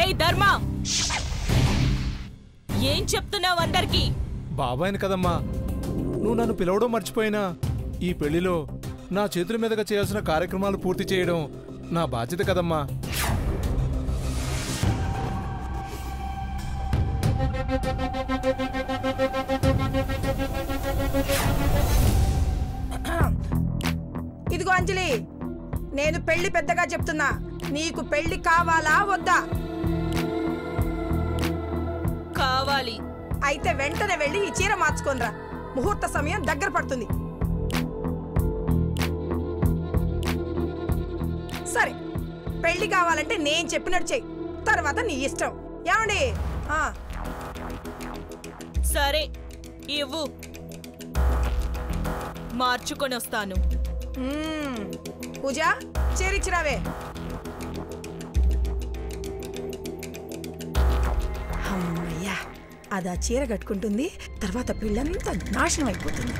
ఏయ్ ధర్మ, ఏం చెప్తున్నావు అందరికి? బాబాయిని కదమ్మా, నువ్వు నన్ను పిలవడం మర్చిపోయినా ఈ పెళ్లిలో నా చేతుల మీదుగా చేయాల్సిన కార్యక్రమాలు పూర్తి చేయడం నా బాధ్యత కదమ్మా. ఇదిగో అంజలి, నేను పెళ్లి పెద్దగా చెప్తున్నా, నీకు పెళ్లి కావాలా వద్దా? కావాలి. అయితే వెంటనే వెళ్ళి ఈ చీర మార్చుకోనరా, ముహూర్త సమయం దగ్గర పడుతుంది. సరే, పెళ్లి కావాలంటే నేను చెప్పినట్టు చెయ్యి, తర్వాత నీ ఇష్టం. ఏమండి? సరే ఇవ్వు, మార్చుకొని వస్తాను. పూజ, చీరిచ్చిరావే. అమ్మయ్యా, అది ఆ చీర కట్టుకుంటుంది, తర్వాత పిల్లంతా నాశనం అయిపోతుంది.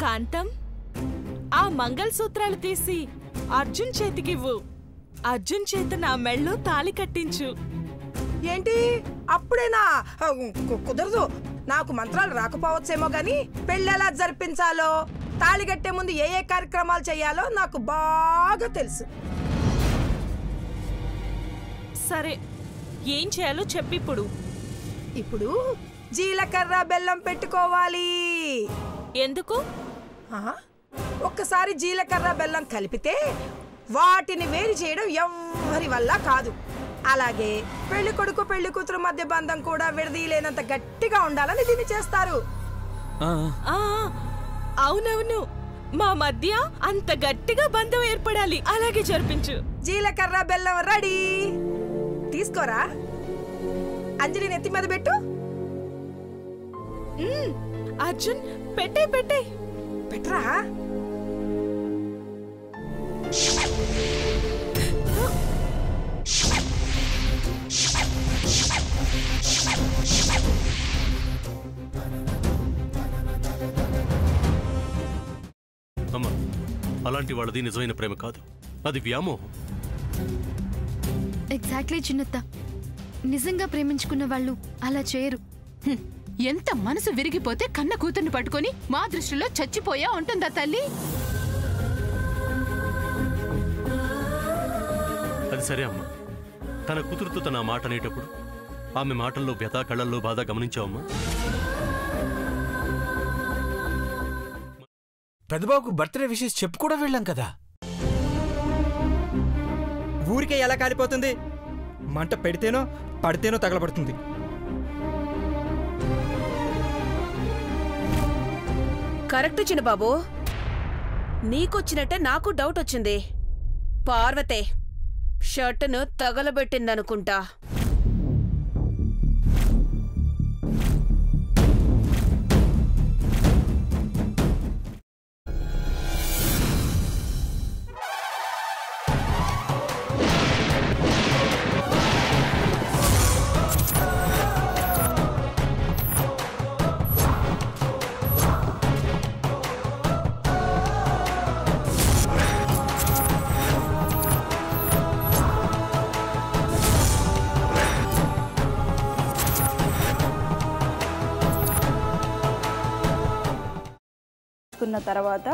కాంతం, ఆ మంగళసూత్రాలు తీసి అర్జున్ చేతికివ్వు. అర్జున్ చేత నా మెళ్ళో తాళి కట్టించు. ఏంటి అప్పుడేనా? కుదరదు, నాకు మంత్రాలు రాకపోవచ్చేమో గాని పెళ్ళెలా జరిపించాలో, తాళి కట్టే ముందు ఏ ఏ కార్యక్రమాలు చేయాలో నాకు బాగా తెలుసు. సరే, ఏం చేయాలో చెప్పిప్పుడు. ఇప్పుడు జీలకర్ర బెల్లం పెట్టుకోవాలి. ఎందుకు? ఒక్కసారి జీలకర్ర బెల్లం కలిపితే వాటిని వేరు చేయడం ఎవ్వరి వల్ల కాదు. అలాగే పెళ్లి కొడుకు పెళ్లి కూతురు మధ్య బంధం కూడా విడదీయలేనంత గట్టిగా ఉండాలని దీన్ని చేస్తారు. అవునవును, మా మధ్య అంత గట్టిగా బంధం ఏర్పడాలి. అలాగే జరిపించు. జీలకర్ర బెల్లం రెడీ. తీసుకోరా, అంజలి నెత్తి మీద పెట్టు. అర్జున్, పెట్టే పెట్టే పెట్టరా. అమ్మా, అలాంటి వాళ్ళది నిజమైన ప్రేమ కాదు, అది వ్యామోహం. ఎగ్జాక్ట్లీ చిన్నత్త, నిజంగా ప్రేమించుకున్న వాళ్ళు అలా చేయరు. ఎంత మనసు విరిగిపోతే కన్న కూతుర్ని పట్టుకొని మా దృష్టిలో చచ్చిపోయా ఉంటుందా తల్లి? అది సరే అమ్మా, తన కూతురుతో తన మాట అనేటప్పుడు ఆమె మాటల్లో వ్యథ, కళ్ళల్లో బాధ గమనించావమ్మా? పెద్దబాబుకు బర్త్డే విషెస్ చెప్పు కూడా వెళ్ళాం కదా. ఊరికే ఎలా కాలిపోతుంది? మంట పెడితేనో పడితేనో తగలబడుతుంది. కరెక్ట్ చిన్నబాబు, నీకొచ్చినట్టే నాకు డౌట్ వచ్చింది. పార్వతే షర్టును తగలబెట్టిందనుకుంటా. తర్వాత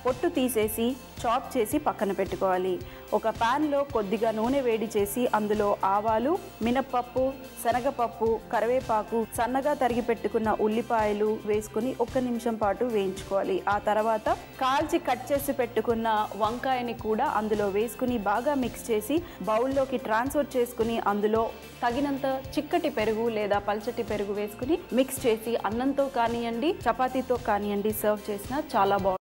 పొట్టు తీసేసి చాప్ చేసి పక్కన పెట్టుకోవాలి. ఒక ప్యాన్లో కొద్దిగా నూనె వేడి చేసి అందులో ఆవాలు, మినప్పప్పు, శనగపప్పు, కరివేపాకు, సన్నగా తరిగి పెట్టుకున్న ఉల్లిపాయలు వేసుకుని 1 నిమిషం పాటు వేయించుకోవాలి. ఆ తర్వాత కాల్చి కట్ చేసి పెట్టుకున్న వంకాయని కూడా అందులో వేసుకుని బాగా మిక్స్ చేసి బౌల్లోకి ట్రాన్స్ఫర్ చేసుకుని అందులో తగినంత చిక్కటి పెరుగు లేదా పల్చటి పెరుగు వేసుకుని మిక్స్ చేసి అన్నంతో కానివ్వండి, చపాతీతో కానివ్వండి సర్వ్ చేసినా చాలా బాగుంటుంది.